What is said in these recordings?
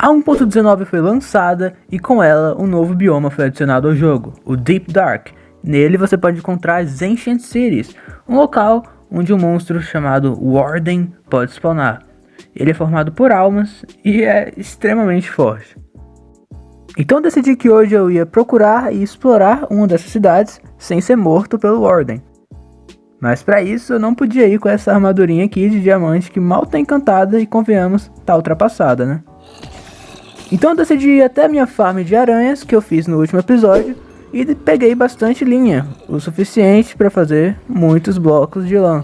A 1.19 foi lançada e com ela um novo bioma foi adicionado ao jogo, o Deep Dark. Nele você pode encontrar as Ancient Cities, um local onde um monstro chamado Warden pode spawnar. Ele é formado por almas e é extremamente forte. Então decidi que hoje eu ia procurar e explorar uma dessas cidades sem ser morto pelo Warden. Mas para isso eu não podia ir com essa armadurinha aqui de diamante que mal tá encantada e, convenhamos, tá ultrapassada, né? Então eu decidi ir até a minha farm de aranhas que eu fiz no último episódio e peguei bastante linha, o suficiente para fazer muitos blocos de lã.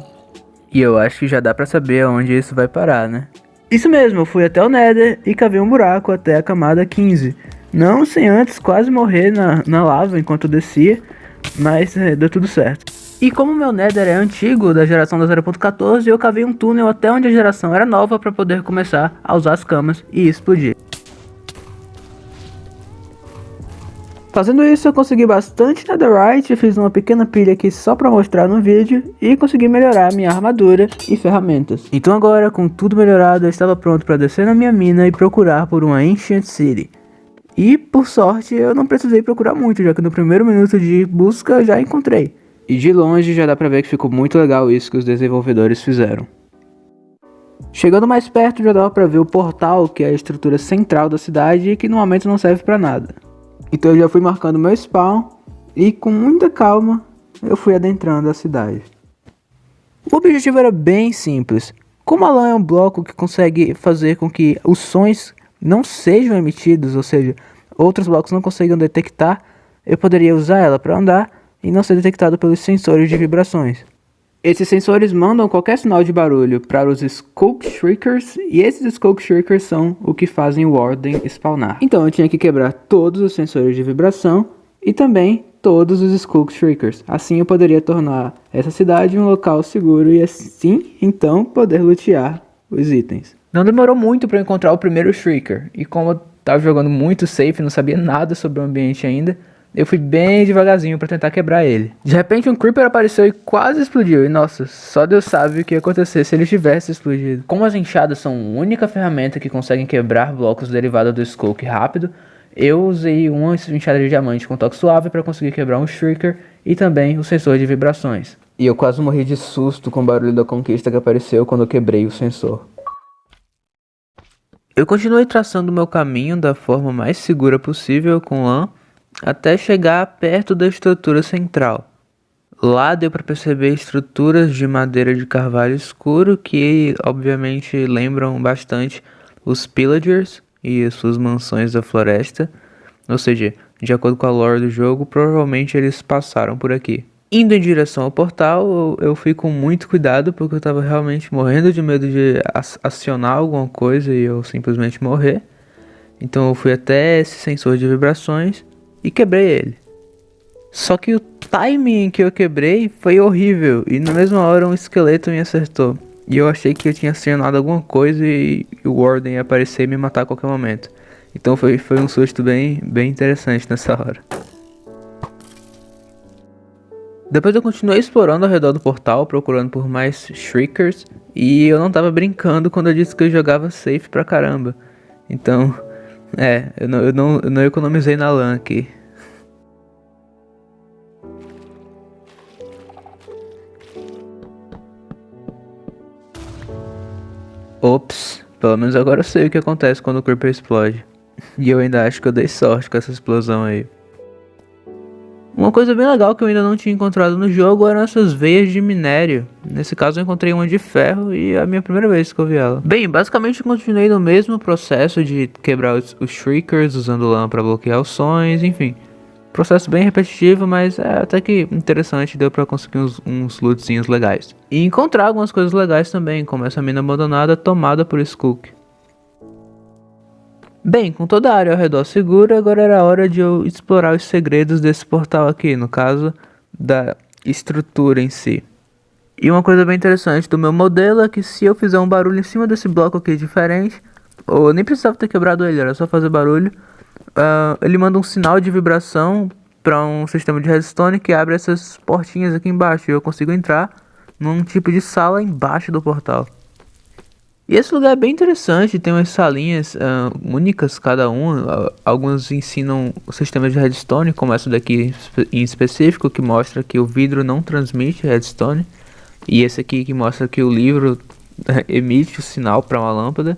E eu acho que já dá pra saber aonde isso vai parar, né? Isso mesmo, eu fui até o Nether e cavei um buraco até a camada 15. Não sem antes quase morrer na lava enquanto eu descia, mas deu tudo certo. E como meu Nether é antigo, da geração da 0.14, eu cavei um túnel até onde a geração era nova para poder começar a usar as camas e explodir. Fazendo isso eu consegui bastante netherite, fiz uma pequena pilha aqui só pra mostrar no vídeo e consegui melhorar minha armadura e ferramentas. Então agora, com tudo melhorado, eu estava pronto para descer na minha mina e procurar por uma Ancient City. E por sorte eu não precisei procurar muito, já que no primeiro minuto de busca eu já encontrei. E de longe já dá pra ver que ficou muito legal isso que os desenvolvedores fizeram. Chegando mais perto já dava pra ver o portal, que é a estrutura central da cidade e que no momento não serve pra nada. Então eu já fui marcando meu spawn e com muita calma eu fui adentrando a cidade. O objetivo era bem simples. Como a lã é um bloco que consegue fazer com que os sons não sejam emitidos, ou seja, outros blocos não consigam detectar, eu poderia usar ela para andar e não ser detectado pelos sensores de vibrações. Esses sensores mandam qualquer sinal de barulho para os Skulk Shriekers, e esses Skulk Shriekers são o que fazem o Warden spawnar. Então eu tinha que quebrar todos os sensores de vibração e também todos os Skulk Shriekers. Assim eu poderia tornar essa cidade um local seguro e assim, então, poder lutear os itens. Não demorou muito para eu encontrar o primeiro Shrieker, e como eu estava jogando muito safe e não sabia nada sobre o ambiente ainda, eu fui bem devagarzinho pra tentar quebrar ele. De repente um Creeper apareceu e quase explodiu. E nossa, só Deus sabe o que ia acontecer se ele tivesse explodido. Como as enxadas são a única ferramenta que conseguem quebrar blocos derivados do Skulk rápido, eu usei uma enxada de diamante com toque suave para conseguir quebrar um Shrieker e também o sensor de vibrações. E eu quase morri de susto com o barulho da conquista que apareceu quando eu quebrei o sensor. Eu continuei traçando o meu caminho da forma mais segura possível com lã, até chegar perto da estrutura central. Lá deu para perceber estruturas de madeira de carvalho escuro que obviamente lembram bastante os Pillagers e suas mansões da floresta, ou seja, de acordo com a lore do jogo, provavelmente eles passaram por aqui. Indo em direção ao portal, eu fui com muito cuidado porque eu estava realmente morrendo de medo de acionar alguma coisa e eu simplesmente morrer. Então eu fui até esse sensor de vibrações e quebrei ele. Só que o timing que eu quebrei foi horrível e na mesma hora um esqueleto me acertou. E eu achei que eu tinha acionado alguma coisa e o Warden ia aparecer e me matar a qualquer momento. Então foi um susto bem interessante nessa hora. Depois eu continuei explorando ao redor do portal, procurando por mais Shriekers. E eu não tava brincando quando eu disse que eu jogava safe pra caramba. Então, eu não economizei na lã aqui. Ops, pelo menos agora eu sei o que acontece quando o Creeper explode. E eu ainda acho que eu dei sorte com essa explosão aí. Uma coisa bem legal que eu ainda não tinha encontrado no jogo eram essas veias de minério. Nesse caso eu encontrei uma de ferro e é a minha primeira vez que eu vi ela. Bem, basicamente eu continuei no mesmo processo de quebrar os Shriekers usando lã para bloquear os sons, enfim. Processo bem repetitivo, mas é até que interessante, deu pra conseguir uns lootzinhos legais. E encontrar algumas coisas legais também, como essa mina abandonada tomada por Skulk. Bem, com toda a área ao redor segura, agora era hora de eu explorar os segredos desse portal aqui, no caso, da estrutura em si. E uma coisa bem interessante do meu modelo é que se eu fizer um barulho em cima desse bloco aqui diferente, ou eu nem precisava ter quebrado ele, era só fazer barulho, ele manda um sinal de vibração para um sistema de redstone que abre essas portinhas aqui embaixo e eu consigo entrar num tipo de sala embaixo do portal. E esse lugar é bem interessante, tem umas salinhas únicas cada um. Alguns ensinam o sistema de redstone, como essa daqui em específico, que mostra que o vidro não transmite redstone. E esse aqui que mostra que o livro emite o sinal para uma lâmpada.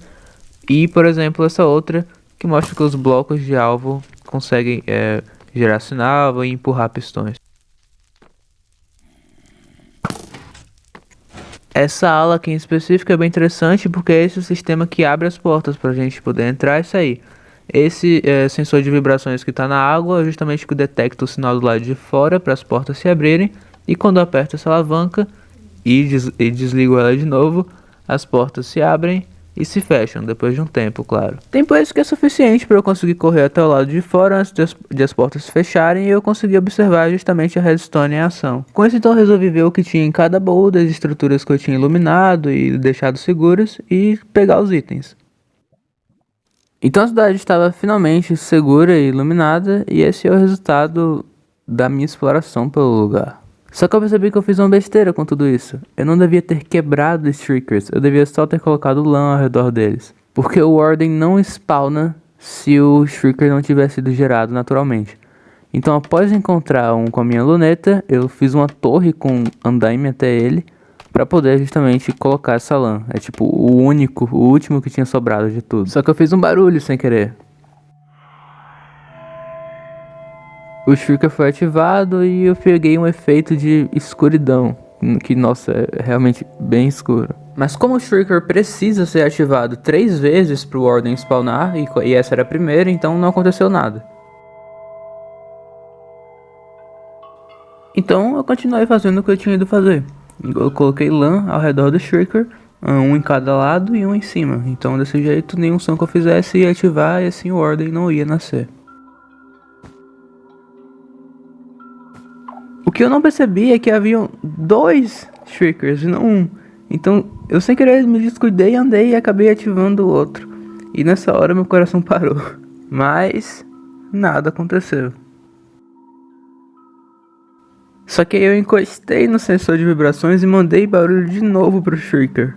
E, por exemplo, essa outra que mostra que os blocos de alvo conseguem gerar sinal e empurrar pistões. Essa ala aqui em específico é bem interessante porque é esse o sistema que abre as portas para a gente poder entrar e sair. Esse sensor de vibrações que está na água é justamente que detecta o sinal do lado de fora para as portas se abrirem. E quando aperta essa alavanca e desligo ela de novo, as portas se abrem e se fecham, depois de um tempo, claro. Tempo esse que é suficiente para eu conseguir correr até o lado de fora antes de as portas se fecharem e eu conseguir observar justamente a redstone em ação. Com isso então eu resolvi ver o que tinha em cada baú das estruturas que eu tinha iluminado e deixado seguras e pegar os itens. Então a cidade estava finalmente segura e iluminada e esse é o resultado da minha exploração pelo lugar. Só que eu percebi que eu fiz uma besteira com tudo isso. Eu não devia ter quebrado os Shriekers, eu devia só ter colocado lã ao redor deles. Porque o Warden não spawna se o Shrieker não tivesse sido gerado naturalmente. Então após encontrar um com a minha luneta, eu fiz uma torre com andaime até ele, pra poder justamente colocar essa lã. É tipo o último que tinha sobrado de tudo. Só que eu fiz um barulho sem querer. O Shrieker foi ativado e eu peguei um efeito de escuridão, que nossa, é realmente bem escuro. Mas como o Shrieker precisa ser ativado 3 vezes para o Warden spawnar, e essa era a primeira, então não aconteceu nada. Então eu continuei fazendo o que eu tinha ido fazer. Eu coloquei lã ao redor do Shrieker, um em cada lado e um em cima. Então desse jeito nenhum som que eu fizesse ia ativar e assim o Warden não ia nascer. O que eu não percebi é que haviam 2 Shriekers e não um. Então eu sem querer me descuidei, andei e acabei ativando o outro. E nessa hora meu coração parou. Mas nada aconteceu. Só que eu encostei no sensor de vibrações e mandei barulho de novo pro Shrieker.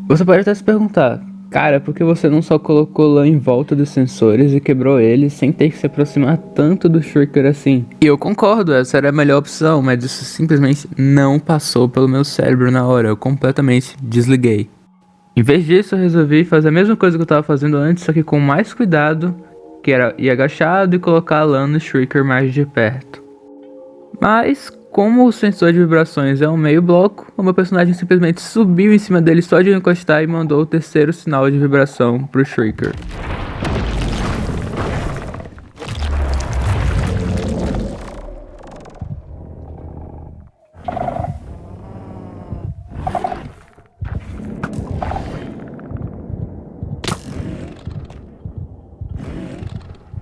Você pode até se perguntar: cara, por que você não só colocou lã em volta dos sensores e quebrou eles sem ter que se aproximar tanto do Shrieker assim? E eu concordo, essa era a melhor opção, mas isso simplesmente não passou pelo meu cérebro na hora, eu completamente desliguei. Em vez disso, eu resolvi fazer a mesma coisa que eu estava fazendo antes, só que com mais cuidado, que era ir agachado e colocar a lã no Shrieker mais de perto. Mas como o sensor de vibrações é um meio bloco, o meu personagem simplesmente subiu em cima dele só de eu encostar e mandou o terceiro sinal de vibração pro Shrieker.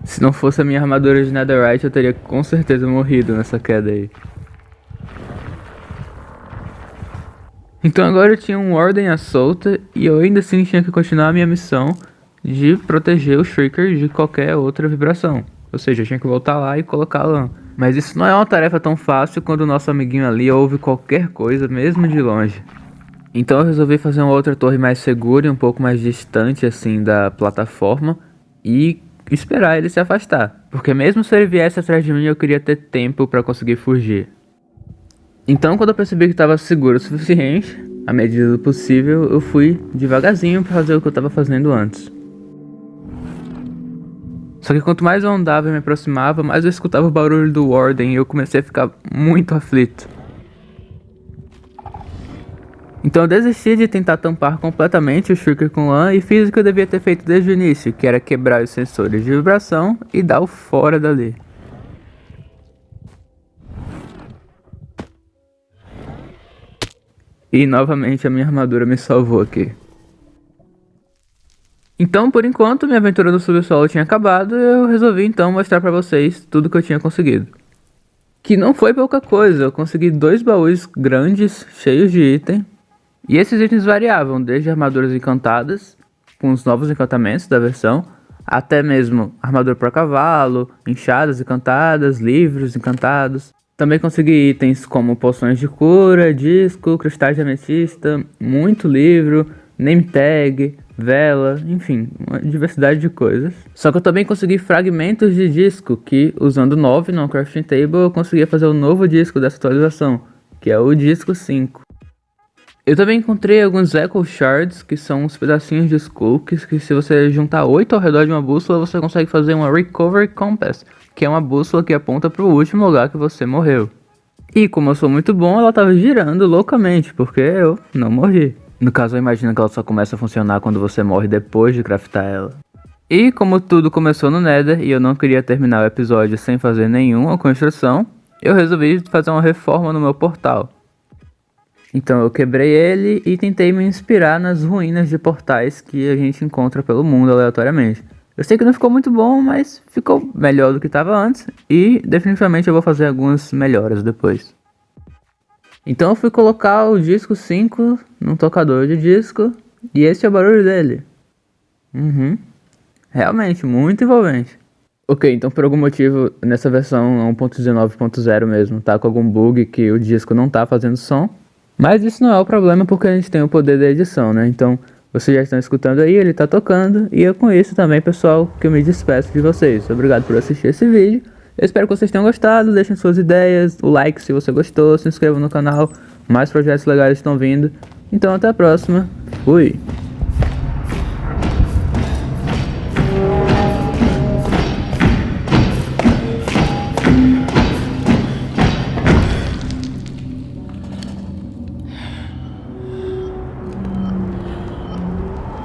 Se não fosse a minha armadura de Netherite, eu teria com certeza morrido nessa queda aí. Então agora eu tinha um Warden à solta e eu ainda assim tinha que continuar a minha missão de proteger o Shrieker de qualquer outra vibração. Ou seja, eu tinha que voltar lá e colocar a lã. Mas isso não é uma tarefa tão fácil quando o nosso amiguinho ali ouve qualquer coisa, mesmo de longe. Então eu resolvi fazer uma outra torre mais segura e um pouco mais distante assim da plataforma e esperar ele se afastar. Porque mesmo se ele viesse atrás de mim, eu queria ter tempo para conseguir fugir. Então, quando eu percebi que estava seguro o suficiente, à medida do possível, eu fui devagarzinho para fazer o que eu estava fazendo antes. Só que quanto mais eu andava e me aproximava, mais eu escutava o barulho do Warden e eu comecei a ficar muito aflito. Então eu desisti de tentar tampar completamente o Shrieker com lã e fiz o que eu devia ter feito desde o início, que era quebrar os sensores de vibração e dar o fora dali. E novamente a minha armadura me salvou aqui. Então, por enquanto, minha aventura no subsolo tinha acabado e eu resolvi então mostrar pra vocês tudo que eu tinha conseguido. Que não foi pouca coisa, eu consegui 2 baús grandes, cheios de item. E esses itens variavam, desde armaduras encantadas, com os novos encantamentos da versão, até mesmo armadura para cavalo, enxadas encantadas, livros encantados. Também consegui itens como poções de cura, disco, cristais de ametista, muito livro, name tag, vela, enfim, uma diversidade de coisas. Só que eu também consegui fragmentos de disco que, usando 9 no crafting table, eu conseguia fazer o novo disco dessa atualização, que é o disco 5. Eu também encontrei alguns Echo Shards, que são uns pedacinhos de Skulks, que se você juntar 8 ao redor de uma bússola, você consegue fazer uma Recovery Compass, que é uma bússola que aponta para o último lugar que você morreu. E como eu sou muito bom, ela estava girando loucamente, porque eu não morri. No caso, eu imagino que ela só começa a funcionar quando você morre depois de craftar ela. E como tudo começou no Nether e eu não queria terminar o episódio sem fazer nenhuma construção, eu resolvi fazer uma reforma no meu portal. Então eu quebrei ele e tentei me inspirar nas ruínas de portais que a gente encontra pelo mundo aleatoriamente. Eu sei que não ficou muito bom, mas ficou melhor do que estava antes e definitivamente eu vou fazer algumas melhoras depois. Então eu fui colocar o disco 5 num tocador de disco e esse é o barulho dele. Realmente, muito envolvente. Ok, então por algum motivo nessa versão 1.19.0 mesmo, tá com algum bug que o disco não tá fazendo som. Mas isso não é o problema porque a gente tem o poder da edição, né? Então vocês já estão escutando aí, ele tá tocando. E eu com isso também, pessoal, que eu me despeço de vocês. Obrigado por assistir esse vídeo. Eu espero que vocês tenham gostado, deixem suas ideias, o like se você gostou, se inscreva no canal, mais projetos legais estão vindo. Então até a próxima, fui!